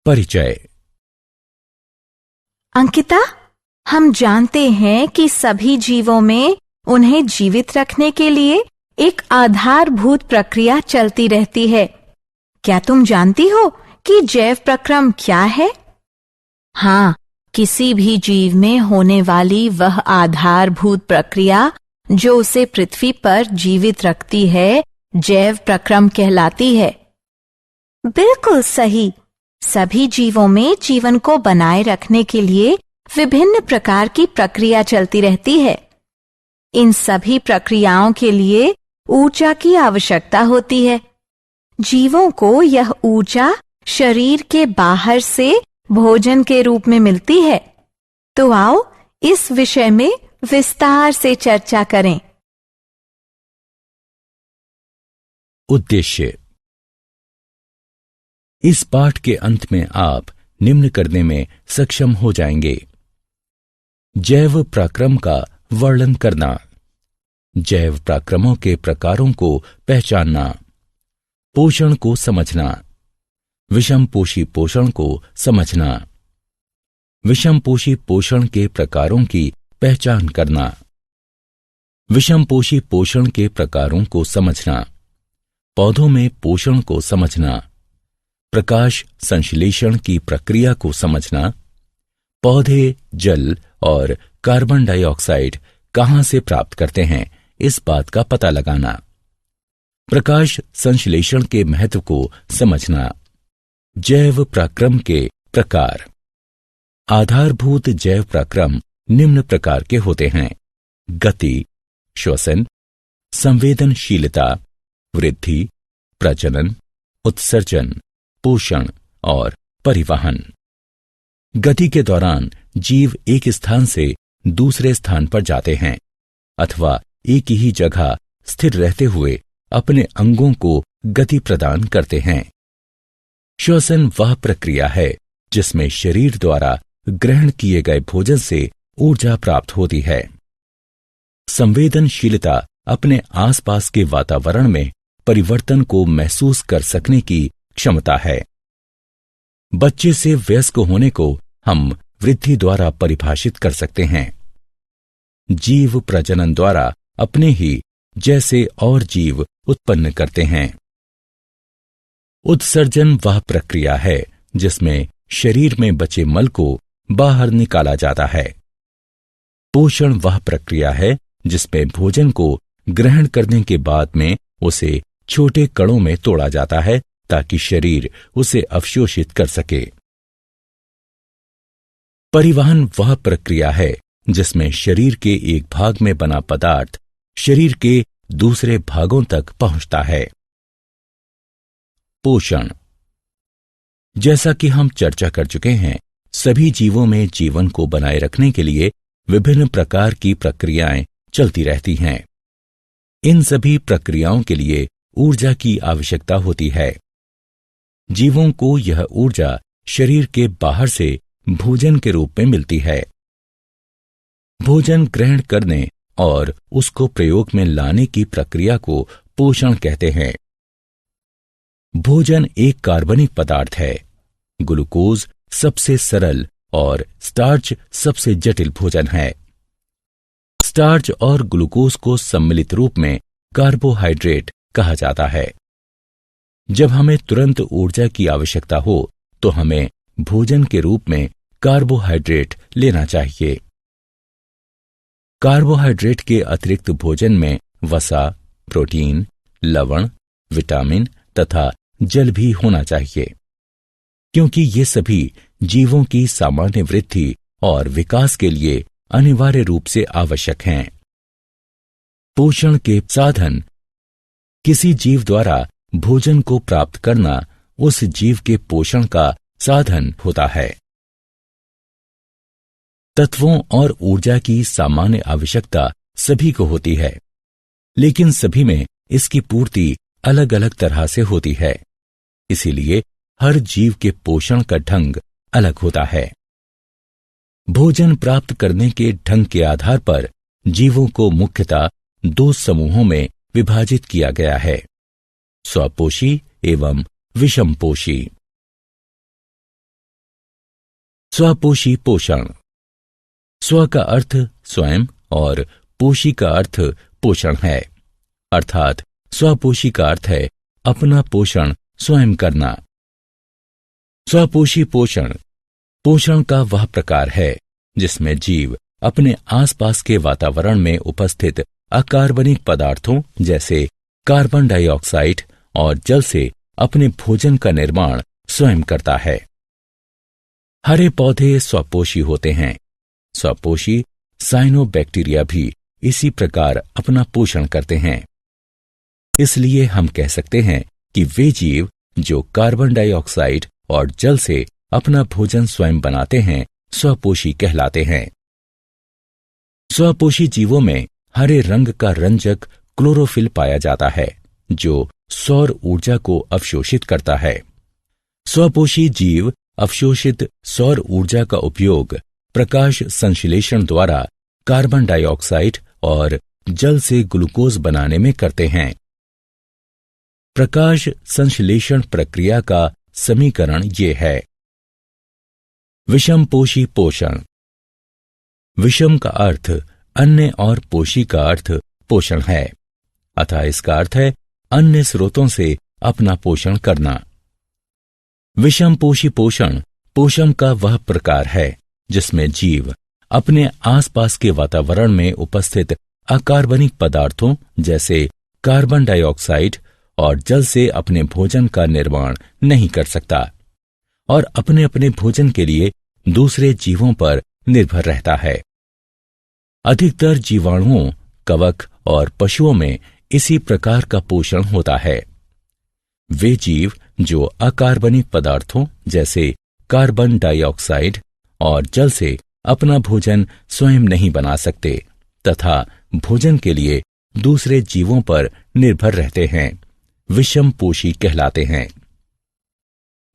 परिचय। अंकिता, हम जानते हैं कि सभी जीवों में उन्हें जीवित रखने के लिए एक आधारभूत प्रक्रिया चलती रहती है। क्या तुम जानती हो कि जैव प्रक्रम क्या है? हाँ, किसी भी जीव में होने वाली वह आधारभूत प्रक्रिया जो उसे पृथ्वी पर जीवित रखती है, जैव प्रक्रम कहलाती है। बिल्कुल सही। सभी जीवों में जीवन को बनाए रखने के लिए विभिन्न प्रकार की प्रक्रिया चलती रहती है। इन सभी प्रक्रियाओं के लिए ऊर्जा की आवश्यकता होती है। जीवों को यह ऊर्जा शरीर के बाहर से भोजन के रूप में मिलती है। तो आओ इस विषय में विस्तार से चर्चा करें। उद्देश्य। इस पाठ के अंत में आप निम्न करने में सक्षम हो जाएंगे: जैव प्रक्रम का वर्णन करना, जैव प्रक्रमों के प्रकारों को पहचानना, पोषण को समझना, विषमपोषी पोषण को समझना, विषमपोषी पोषण के प्रकारों की पहचान करना, विषमपोषी पोषण के प्रकारों को समझना, पौधों में पोषण को समझना, प्रकाश संश्लेषण की प्रक्रिया को समझना, पौधे जल और कार्बन डाइऑक्साइड कहां से प्राप्त करते हैं इस बात का पता लगाना, प्रकाश संश्लेषण के महत्व को समझना, जैव प्रक्रम के प्रकार। आधारभूत जैव प्रक्रम निम्न प्रकार के होते हैं: गति, श्वसन, संवेदनशीलता, वृद्धि, प्रजनन, उत्सर्जन, पोषण और परिवहन। गति के दौरान जीव एक स्थान से दूसरे स्थान पर जाते हैं अथवा एक ही जगह स्थिर रहते हुए अपने अंगों को गति प्रदान करते हैं। श्वसन वह प्रक्रिया है जिसमें शरीर द्वारा ग्रहण किए गए भोजन से ऊर्जा प्राप्त होती है। संवेदनशीलता अपने आसपास के वातावरण में परिवर्तन को महसूस कर सकने की क्षमता है। बच्चे से वयस्क होने को हम वृद्धि द्वारा परिभाषित कर सकते हैं। जीव प्रजनन द्वारा अपने ही जैसे और जीव उत्पन्न करते हैं। उत्सर्जन वह प्रक्रिया है जिसमें शरीर में बचे मल को बाहर निकाला जाता है। पोषण वह प्रक्रिया है जिसमें भोजन को ग्रहण करने के बाद में उसे छोटे कणों में तोड़ा जाता है ताकि शरीर उसे अवशोषित कर सके। परिवहन वह प्रक्रिया है जिसमें शरीर के एक भाग में बना पदार्थ शरीर के दूसरे भागों तक पहुंचता है। पोषण। जैसा कि हम चर्चा कर चुके हैं, सभी जीवों में जीवन को बनाए रखने के लिए विभिन्न प्रकार की प्रक्रियाएं चलती रहती हैं। इन सभी प्रक्रियाओं के लिए ऊर्जा की आवश्यकता होती है। जीवों को यह ऊर्जा शरीर के बाहर से भोजन के रूप में मिलती है। भोजन ग्रहण करने और उसको प्रयोग में लाने की प्रक्रिया को पोषण कहते हैं। भोजन एक कार्बनिक पदार्थ है। ग्लूकोज सबसे सरल और स्टार्च सबसे जटिल भोजन है। स्टार्च और ग्लूकोज को सम्मिलित रूप में कार्बोहाइड्रेट कहा जाता है। जब हमें तुरंत ऊर्जा की आवश्यकता हो तो हमें भोजन के रूप में कार्बोहाइड्रेट लेना चाहिए। कार्बोहाइड्रेट के अतिरिक्त भोजन में वसा, प्रोटीन, लवण, विटामिन तथा जल भी होना चाहिए, क्योंकि ये सभी जीवों की सामान्य वृद्धि और विकास के लिए अनिवार्य रूप से आवश्यक हैं। पोषण के साधन। किसी जीव द्वारा भोजन को प्राप्त करना उस जीव के पोषण का साधन होता है। तत्वों और ऊर्जा की सामान्य आवश्यकता सभी को होती है, लेकिन सभी में इसकी पूर्ति अलग अलग तरह से होती है। इसीलिए हर जीव के पोषण का ढंग अलग होता है। भोजन प्राप्त करने के ढंग के आधार पर जीवों को मुख्यतः दो समूहों में विभाजित किया गया है: स्वपोषी एवं विषमपोषी। स्वपोषी पोषण। स्व का अर्थ स्वयं और पोषी का अर्थ पोषण है, अर्थात स्वपोषी का अर्थ है अपना पोषण स्वयं करना। स्वपोषी पोषण पोषण का वह प्रकार है जिसमें जीव अपने आसपास के वातावरण में उपस्थित अकार्बनिक पदार्थों जैसे कार्बन डाइऑक्साइड और जल से अपने भोजन का निर्माण स्वयं करता है। हरे पौधे स्वपोषी होते हैं। स्वपोषी साइनोबैक्टीरिया भी इसी प्रकार अपना पोषण करते हैं। इसलिए हम कह सकते हैं कि वे जीव जो कार्बन डाइऑक्साइड और जल से अपना भोजन स्वयं बनाते हैं स्वपोषी कहलाते हैं। स्वपोषी जीवों में हरे रंग का रंजक क्लोरोफिल पाया जाता है जो सौर ऊर्जा को अवशोषित करता है। स्वपोषी जीव अवशोषित सौर ऊर्जा का उपयोग प्रकाश संश्लेषण द्वारा कार्बन डाइऑक्साइड और जल से ग्लूकोज बनाने में करते हैं। प्रकाश संश्लेषण प्रक्रिया का समीकरण ये है। विषमपोषी पोषण। विषम का अर्थ अन्य और पोषी का अर्थ पोषण है, अतः इसका अर्थ है अन्य स्रोतों से अपना पोषण करना। विषमपोषी पोषण पोषण का वह प्रकार है जिसमें जीव अपने आसपास के वातावरण में उपस्थित अकार्बनिक पदार्थों जैसे कार्बन डाइऑक्साइड और जल से अपने भोजन का निर्माण नहीं कर सकता और अपने अपने भोजन के लिए दूसरे जीवों पर निर्भर रहता है। अधिकतर जीवाणुओं, कवक और पशुओं में इसी प्रकार का पोषण होता है। वे जीव जो अकार्बनिक पदार्थों जैसे कार्बन डाइऑक्साइड और जल से अपना भोजन स्वयं नहीं बना सकते तथा भोजन के लिए दूसरे जीवों पर निर्भर रहते हैं, विषमपोषी कहलाते हैं।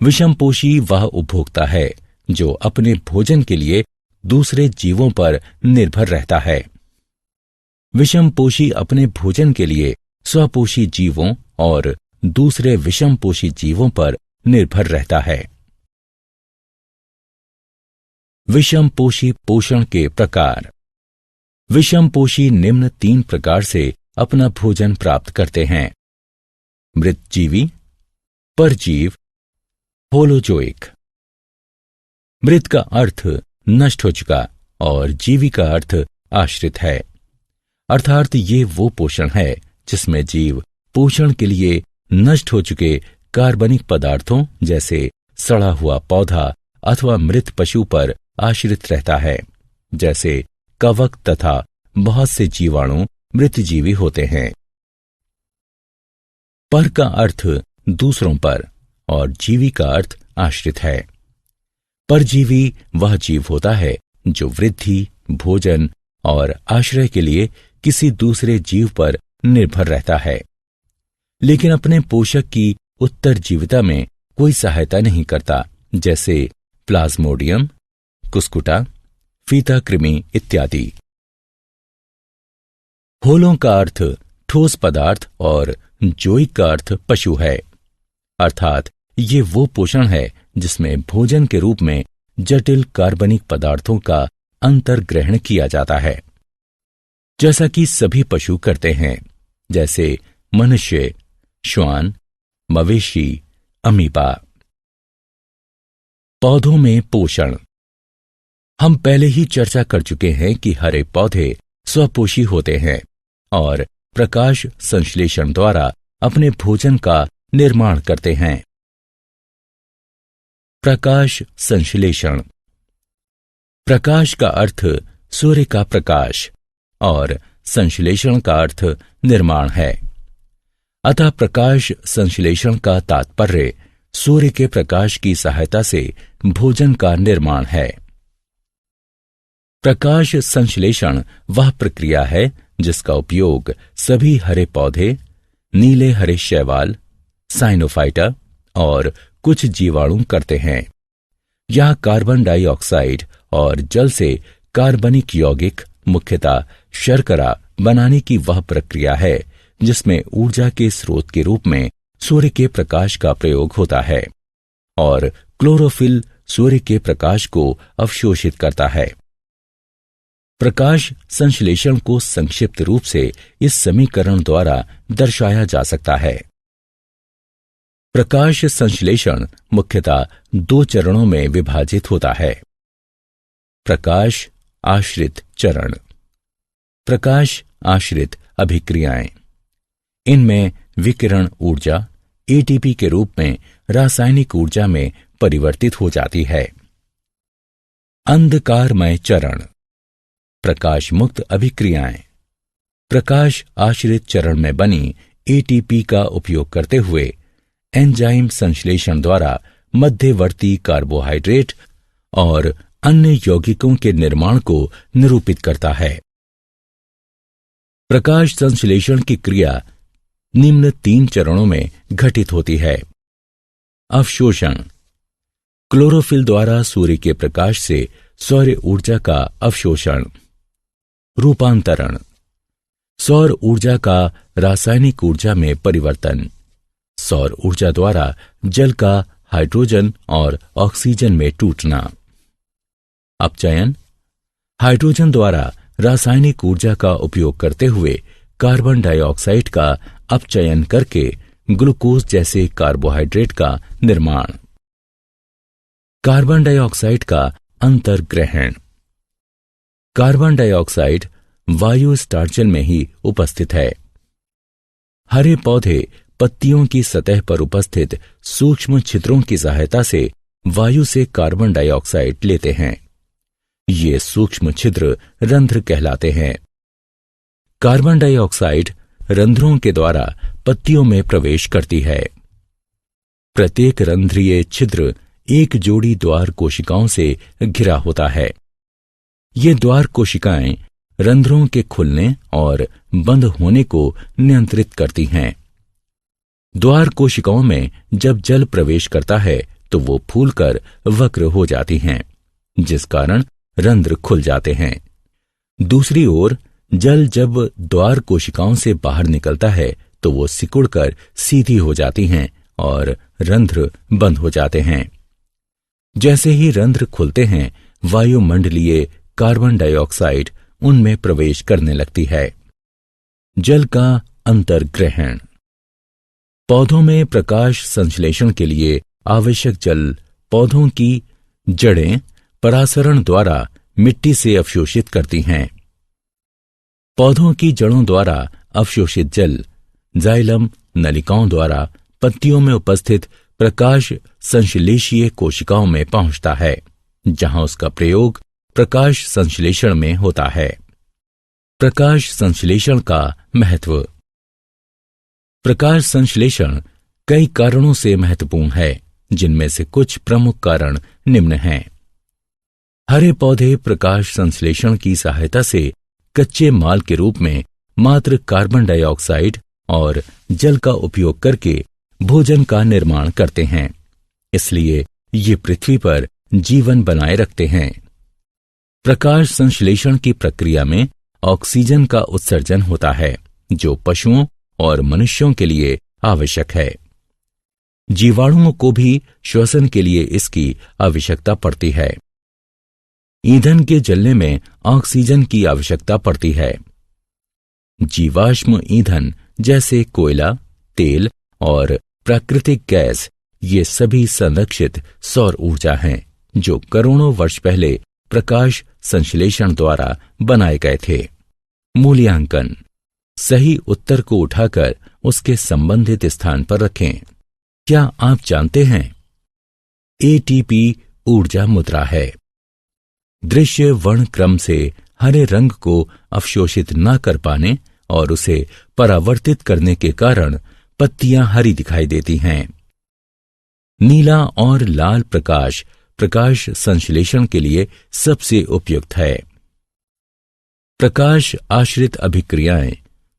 विषमपोषी वह उपभोक्ता है जो अपने भोजन के लिए दूसरे जीवों पर निर्भर रहता है। विषमपोषी अपने भोजन के लिए स्वपोषी जीवों और दूसरे विषमपोषी जीवों पर निर्भर रहता है। विषमपोषी पोषण के प्रकार। विषमपोषी निम्न 3 प्रकार से अपना भोजन प्राप्त करते हैं: मृतजीवी, परजीव, होलोजोइक। मृत का अर्थ नष्ट हो चुका और जीवी का अर्थ आश्रित है, अर्थात ये वो पोषण है जिसमें जीव पोषण के लिए नष्ट हो चुके कार्बनिक पदार्थों जैसे सड़ा हुआ पौधा अथवा मृत पशु पर आश्रित रहता है। जैसे कवक तथा बहुत से जीवाणु मृतजीवी होते हैं। पर का अर्थ दूसरों पर और जीवी का अर्थ आश्रित है। परजीवी वह जीव होता है जो वृद्धि, भोजन और आश्रय के लिए किसी दूसरे जीव पर निर्भर रहता है, लेकिन अपने पोषक की उत्तरजीविता में कोई सहायता नहीं करता, जैसे प्लाज्मोडियम, कुस्कुटा, फीता कृमि इत्यादि। होलों का अर्थ ठोस पदार्थ और जोइक का अर्थ पशु है, अर्थात ये वो पोषण है जिसमें भोजन के रूप में जटिल कार्बनिक पदार्थों का अंतर्ग्रहण किया जाता है, जैसा कि सभी पशु करते हैं, जैसे मनुष्य, श्वान, मवेशी, अमीबा। पौधों में पोषण। हम पहले ही चर्चा कर चुके हैं कि हरे पौधे स्वपोषी होते हैं और प्रकाश संश्लेषण द्वारा अपने भोजन का निर्माण करते हैं। प्रकाश संश्लेषण। प्रकाश का अर्थ सूर्य का प्रकाश और संश्लेषण का अर्थ निर्माण है, अतः प्रकाश संश्लेषण का तात्पर्य सूर्य के प्रकाश की सहायता से भोजन का निर्माण है। प्रकाश संश्लेषण वह प्रक्रिया है जिसका उपयोग सभी हरे पौधे, नीले हरे शैवाल, साइनोफाइटा और कुछ जीवाणु करते हैं। यह कार्बन डाइऑक्साइड और जल से कार्बनिक यौगिक, मुख्यतः शर्करा बनाने की वह प्रक्रिया है जिसमें ऊर्जा के स्रोत के रूप में सूर्य के प्रकाश का प्रयोग होता है और क्लोरोफिल सूर्य के प्रकाश को अवशोषित करता है। प्रकाश संश्लेषण को संक्षिप्त रूप से इस समीकरण द्वारा दर्शाया जा सकता है। प्रकाश संश्लेषण मुख्यतः 2 चरणों में विभाजित होता है। प्रकाश आश्रित चरण, प्रकाश आश्रित अभिक्रियाएं। इनमें विकिरण ऊर्जा एटीपी के रूप में रासायनिक ऊर्जा में परिवर्तित हो जाती है। अंधकारमय चरण, प्रकाश मुक्त अभिक्रियाएं। प्रकाश आश्रित चरण में बनी एटीपी का उपयोग करते हुए एंजाइम संश्लेषण द्वारा मध्यवर्ती कार्बोहाइड्रेट और अन्य यौगिकों के निर्माण को निरूपित करता है। प्रकाश संश्लेषण की क्रिया निम्न 3 चरणों में घटित होती है। अवशोषण, क्लोरोफिल द्वारा सूर्य के प्रकाश से सौर ऊर्जा का अवशोषण। रूपांतरण, सौर ऊर्जा का रासायनिक ऊर्जा में परिवर्तन। सौर ऊर्जा द्वारा जल का हाइड्रोजन और ऑक्सीजन में टूटना। अपचयन, हाइड्रोजन द्वारा रासायनिक ऊर्जा का उपयोग करते हुए कार्बन डाइऑक्साइड का अपचयन करके ग्लूकोज जैसे कार्बोहाइड्रेट का निर्माण। कार्बन डाइऑक्साइड का अंतर्ग्रहण, कार्बन डाइऑक्साइड वायु स्टार्चल में ही उपस्थित है। हरे पौधे पत्तियों की सतह पर उपस्थित सूक्ष्म छिद्रों की सहायता से वायु से कार्बन डाइऑक्साइड लेते हैं। ये सूक्ष्म छिद्र रंध्र कहलाते हैं। कार्बन डाइऑक्साइड रंध्रों के द्वारा पत्तियों में प्रवेश करती है। प्रत्येक रंध्रीय छिद्र एक जोड़ी द्वार कोशिकाओं से घिरा होता है। ये द्वार कोशिकाएं रंध्रों के खुलने और बंद होने को नियंत्रित करती हैं। द्वार कोशिकाओं में जब जल प्रवेश करता है तो वो फूलकर वक्र हो जाती हैं, जिस कारण रंध्र खुल जाते हैं। दूसरी ओर जल जब द्वार कोशिकाओं से बाहर निकलता है तो वो सिकुड़कर सीधी हो जाती हैं और रंध्र बंद हो जाते हैं। जैसे ही रंध्र खुलते हैं, वायुमंडलीय कार्बन डाइऑक्साइड उनमें प्रवेश करने लगती है। जल का अंतर्ग्रहण, पौधों में प्रकाश संश्लेषण के लिए आवश्यक जल पौधों की जड़ें परासरण द्वारा मिट्टी से अवशोषित करती हैं। पौधों की जड़ों द्वारा अवशोषित जल जाइलम नलिकाओं द्वारा पत्तियों में उपस्थित प्रकाश संश्लेषीय कोशिकाओं में पहुंचता है, जहां उसका प्रयोग प्रकाश संश्लेषण में होता है। प्रकाश संश्लेषण का महत्व। प्रकाश संश्लेषण कई कारणों से महत्वपूर्ण है, जिनमें से कुछ प्रमुख कारण निम्न हैं। हरे पौधे प्रकाश संश्लेषण की सहायता से कच्चे माल के रूप में मात्र कार्बन डाइऑक्साइड और जल का उपयोग करके भोजन का निर्माण करते हैं, इसलिए ये पृथ्वी पर जीवन बनाए रखते हैं। प्रकाश संश्लेषण की प्रक्रिया में ऑक्सीजन का उत्सर्जन होता है, जो पशुओं और मनुष्यों के लिए आवश्यक है। जीवाणुओं को भी श्वसन के लिए इसकी आवश्यकता पड़ती है। ईंधन के जलने में ऑक्सीजन की आवश्यकता पड़ती है। जीवाश्म ईंधन जैसे कोयला, तेल और प्राकृतिक गैस, ये सभी संरक्षित सौर ऊर्जा हैं, जो करोड़ों वर्ष पहले प्रकाश संश्लेषण द्वारा बनाए गए थे। मूल्यांकन, सही उत्तर को उठाकर उसके संबंधित स्थान पर रखें। क्या आप जानते हैं? एटीपी ऊर्जा मुद्रा है। दृश्य वर्ण क्रम से हरे रंग को अवशोषित न कर पाने और उसे परावर्तित करने के कारण पत्तियां हरी दिखाई देती हैं। नीला और लाल प्रकाश प्रकाश संश्लेषण के लिए सबसे उपयुक्त है। प्रकाश आश्रित अभिक्रियाएं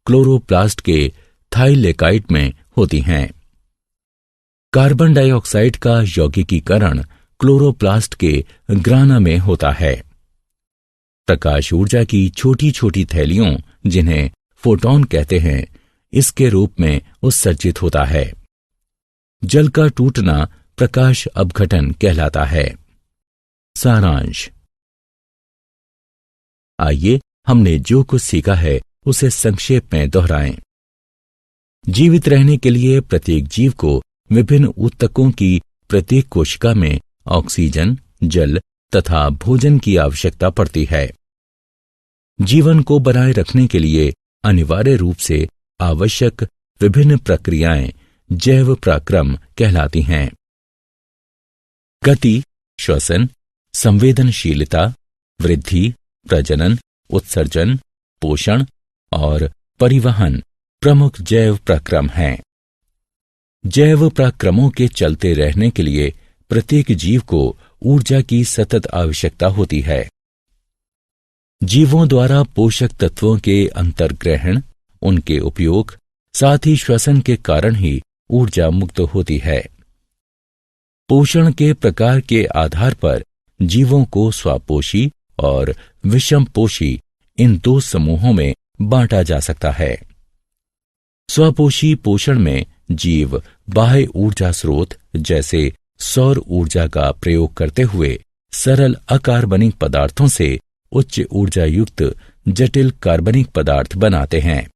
क्लोरोप्लास्ट के थाइलेकाइट में होती हैं। कार्बन डाइऑक्साइड का यौगिकीकरण क्लोरोप्लास्ट के ग्राना में होता है। प्रकाश ऊर्जा की छोटी छोटी थैलियों, जिन्हें फोटॉन कहते हैं, इसके रूप में उत्सर्जित होता है। जल का टूटना प्रकाश अपघटन कहलाता है। सारांश। आइए हमने जो कुछ सीखा है उसे संक्षेप में दोहराएं। जीवित रहने के लिए प्रत्येक जीव को विभिन्न ऊतकों की प्रत्येक कोशिका में ऑक्सीजन, जल तथा भोजन की आवश्यकता पड़ती है। जीवन को बनाए रखने के लिए अनिवार्य रूप से आवश्यक विभिन्न प्रक्रियाएं जैव पराक्रम कहलाती हैं। गति, श्वसन, संवेदनशीलता, वृद्धि, प्रजनन, उत्सर्जन, पोषण और परिवहन प्रमुख जैव पराक्रम हैं। जैव पराक्रमों के चलते रहने के लिए प्रत्येक जीव को ऊर्जा की सतत आवश्यकता होती है। जीवों द्वारा पोषक तत्वों के अंतर्ग्रहण, उनके उपयोग, साथ ही श्वसन के कारण ही ऊर्जा मुक्त होती है। पोषण के प्रकार के आधार पर जीवों को स्वापोषी और विषमपोषी इन दो समूहों में बांटा जा सकता है। स्वपोषी पोषण में जीव बाह्य ऊर्जा स्रोत जैसे सौर ऊर्जा का प्रयोग करते हुए सरल अकार्बनिक पदार्थों से उच्च ऊर्जा युक्त जटिल कार्बनिक पदार्थ बनाते हैं।